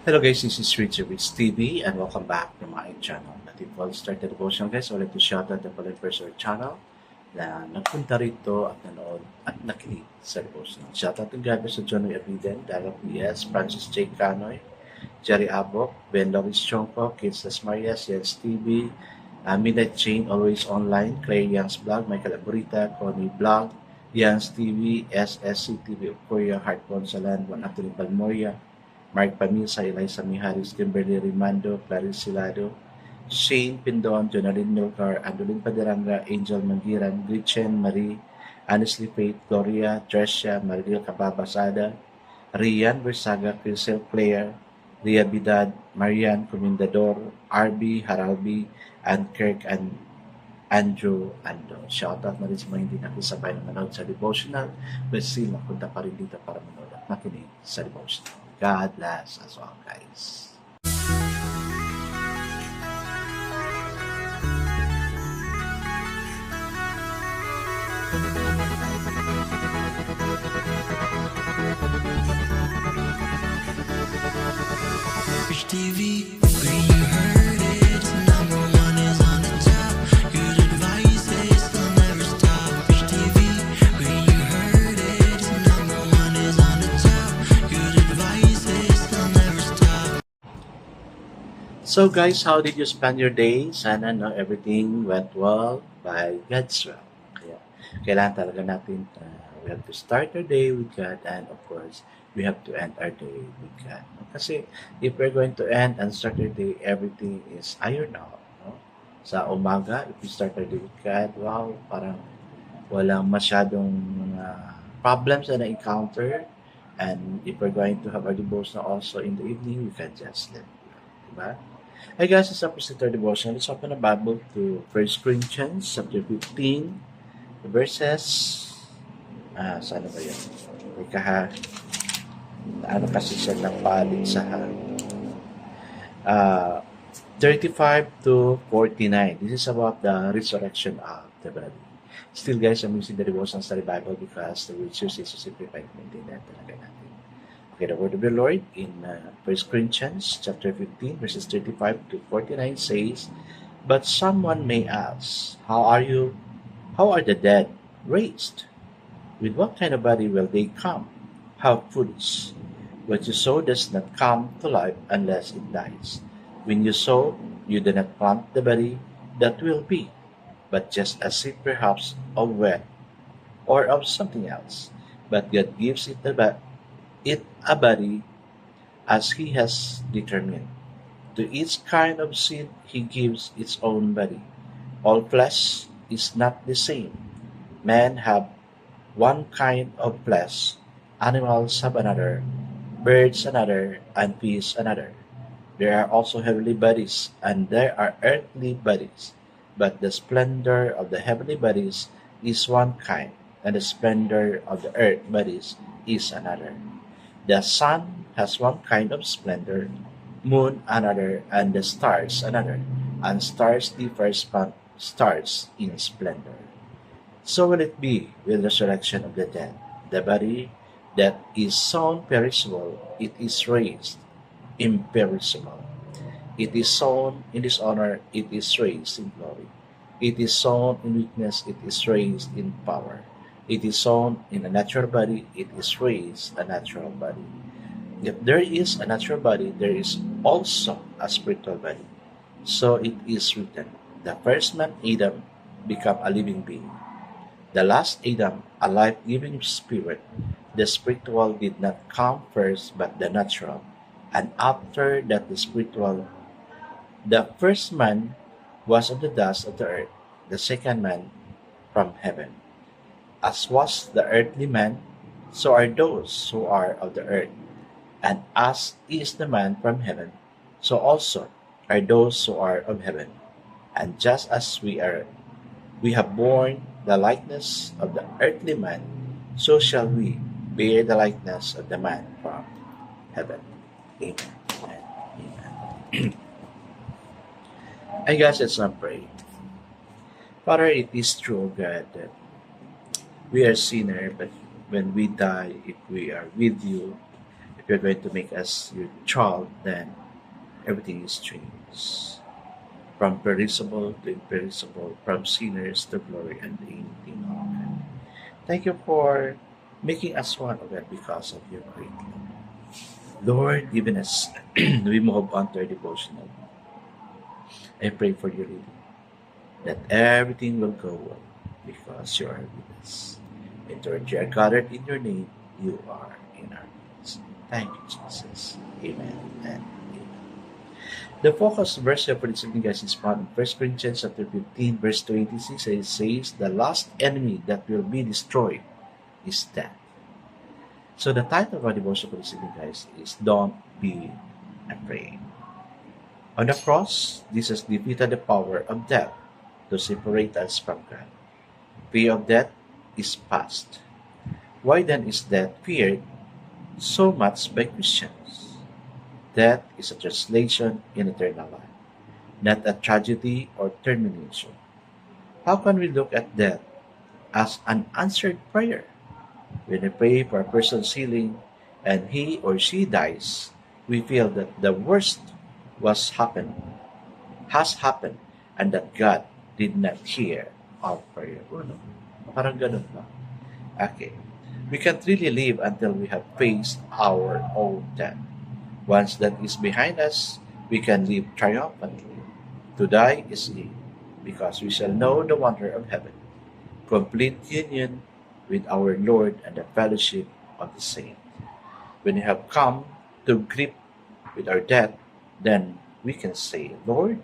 Hello guys, this is Richard with TV and welcome back to my channel. At before we start the devotion guys, I would like to shout out the followers of our channel na nagpunta rito at nanood at nakinig sa devotion. Shout out to Gabi sa John Abiden, Daga P.S., Francis J. Canoy, Jerry Abok, Ben Lovis Chongko, Kids Las Marias, Jens TV, Midnight Chain, Always Online, Claire Young's Blog, Michael Aburita, Connie Blog, Young's TV, SSC TV of Korea, Heart Consolan, Juan Anthony Palmoria, Mark Pamisa, Eliza Miharis, Kimberly Rimando, Clarice Silado, Shane Pindon, Jonalyn Milcar, Andolin Paderanga, Angel Mangiran, Gretchen Marie, Honestly Faith, Gloria, Tricia, Marilil Cababasada, Rian Versaga, Crisel Claire, Ria Bidad, Marian Comendador, RB Haralbi, and Kirk and Andrew Ando. Shoutout na rin sa mga hindi nakisabay na manood sa devotional, but still napunta pa rin dito para manood at makinig sa devotional. God bless us all, guys. Rich TV, where you heard it, number one is on the top. Good advice is they'll never stop. Rich TV, where you heard it, number one is on the top. Good advice is they'll never stop. So guys, how did you spend your day? Sana everything went well by God's will. Kaya kailangan talaga natin, we have to start our day with God and of course, we have to end our day with God. Kasi if we're going to end and start our day, everything is iron out. No? Sa umaga, if we start our day with God, wow, parang walang masyadong mga problems na na-encounter. And if we're going to have our devotion also in the evening, we can just sleep. Diba? Hey guys, it's up to our devotion. Let's open the Bible to 1 Corinthians chapter 15, verses, saan ba yun? Teka ha, ano kasi siya ng paligsahan. 35 to 49. This is about the resurrection of the body. Still guys, I'm using the devotion study Bible because the word chooses to simplify and maintain that talaga natin. Okay, the word of the Lord in 1 Corinthians chapter 15, verses 35 to 49 says, But someone may ask, How are the dead raised? With what kind of body will they come? How foolish! What you sow does not come to life unless it dies. When you sow, you do not plant the body that will be, but just a seed perhaps of wheat or of something else. But God gives it a body as He has determined. To each kind of seed He gives its own body. All flesh is not the same. Men have one kind of flesh, animals have another, birds another, and fish another. There are also heavenly bodies, and there are earthly bodies. But the splendor of the heavenly bodies is one kind, and the splendor of the earth bodies is another. The sun has one kind of splendor, moon another, and the stars another, and stars differ from stars in splendor. So will it be with the resurrection of the dead. The body that is sown perishable, it is raised imperishable. It is sown in dishonor, it is raised in glory. It is sown in weakness, it is raised in power. It is sown in a natural body, it is raised a natural body. If there is a natural body, there is also a spiritual body. So it is written, the first man Adam became a living being. The last Adam, a life-giving spirit. The spiritual did not come first, but the natural. And after that the spiritual. The first man was of the dust of the earth, the second man from heaven. As was the earthly man, so are those who are of the earth. And as is the man from heaven, so also are those who are of heaven. And just as we have borne the likeness of the earthly man, so shall we bear the likeness of the man from heaven. Amen. Amen. I guess let's not pray. Father, it is true, God, that we are sinner, but when we die, if we are with you, If you're going to make us your child, then everything is changed. From perishable to imperishable, from sinners to glory and anything of God. Thank you for making us one of it because of your great love. Lord, even as we move on to our devotional, I pray for you, really, that everything will go well because you are with us. And Lord, you are gathered in your name, you are in our midst. Thank you, Jesus. Amen and amen. The focus verse for this evening, guys, is found in 1 Corinthians chapter 15, verse 26. It says, the last enemy that will be destroyed is death. So the title of our devotion for this evening, guys, is Don't Be Afraid. On the cross, Jesus defeated the power of death to separate us from God. Fear of death is past. Why then is death feared so much by Christians? Death is a translation in eternal life, not a tragedy or termination. How can we look at death as an answered prayer? When we pray for a person's healing and he or she dies, we feel that the worst has happened, and that God did not hear our prayer. Oh no, parang ganun ba? Okay. We can't really live until we have faced our own death. Once that is behind us, we can live triumphantly. To die is gain, because we shall know the wonder of heaven, complete union with our Lord and the fellowship of the saints. When we have come to grip with our death, then we can say, Lord,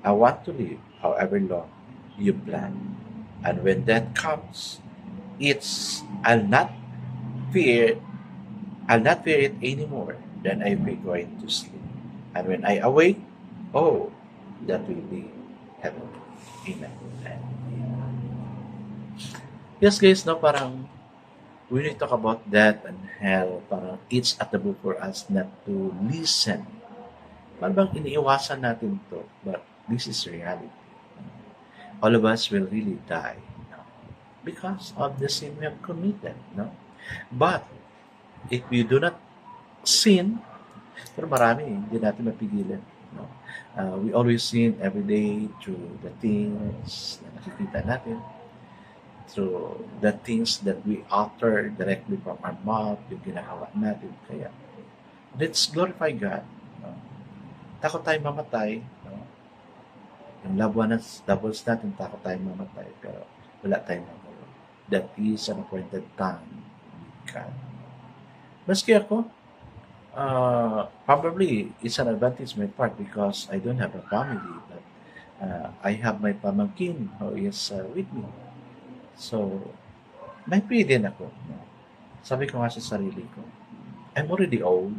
I want to live however long you plan. And when death comes, it's fear I'll not fear it anymore. Then I'll be going to sleep. And when I awake, oh, that will be heaven. Amen. And yes, guys, no, parang when we talk about death and hell, parang it's at the book for us not to listen. Parang bang iniiwasan natin to, but this is reality. All of us will really die, no? Because of the sin we have committed. No? But if we do not sin, pero marami, hindi natin mapigilan. No? We always sin every day through the things na nakikita natin, through the things that we utter directly from our mouth, yung ginagawa natin. Kaya, let's glorify God. No? Takot tayo mamatay. No? Yung loved ones natin, takot tayo mamatay. Pero wala tayong magawa. That is an appointed time with God. Maski ako, probably it's an advantage on my part because I don't have a family, but I have my pamangkin who is with me. So, may pray din ako. No? Sabi ko nga sa sarili ko, I'm already old.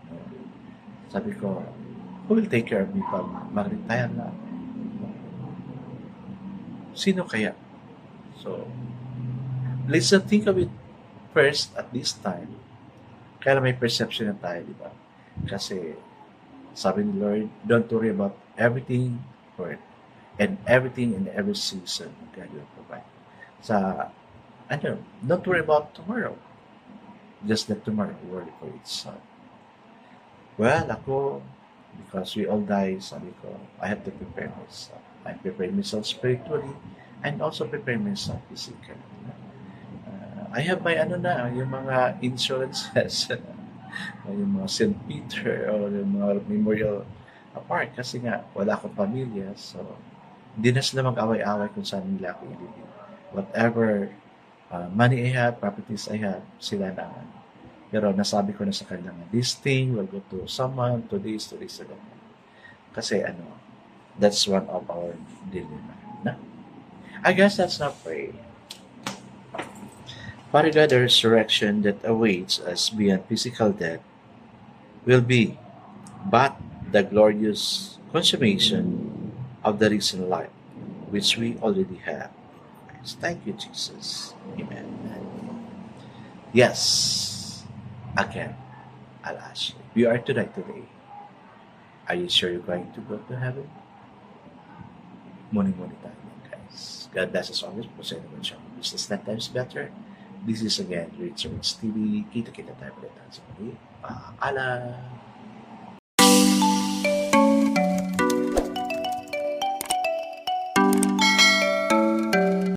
No? Sabi ko, who will take care of me pag mag-retire na? No? Sino kaya? So, let's not think of it first at this time. Kaya may perception na tayo, di ba? Kasi, sabi ni Lord, don't worry about everything and everything in every season God will provide. Don't worry about tomorrow. Just let tomorrow worry for itself. Well, ako, because we all die, sabi ko, I have to prepare myself. I prepare myself spiritually and also prepare myself physically. I have my yung mga insurances, yung mga St. Peter o yung mga Memorial Park kasi nga wala akong pamilya, so hindi na sila mag-away-away kung saan nila ako ilibig. Whatever money I have, properties I have, sila na. Pero nasabi ko na sa kanila, this thing will go to someone, to this, to that. Kasi that's one of our dilemma. No? I guess that's not pray. Father God, the resurrection that awaits us beyond physical death will be but the glorious consummation of the risen life, which we already have. Thank you, Jesus. Amen. Yes, again, I'll ask you, we are to die today. Are you sure you're going to go to heaven? Muni tayo, guys. God bless us always. Business 10 times better. This is again, Richards TV. Kita-kita tayo ulit sa muli. Paalam!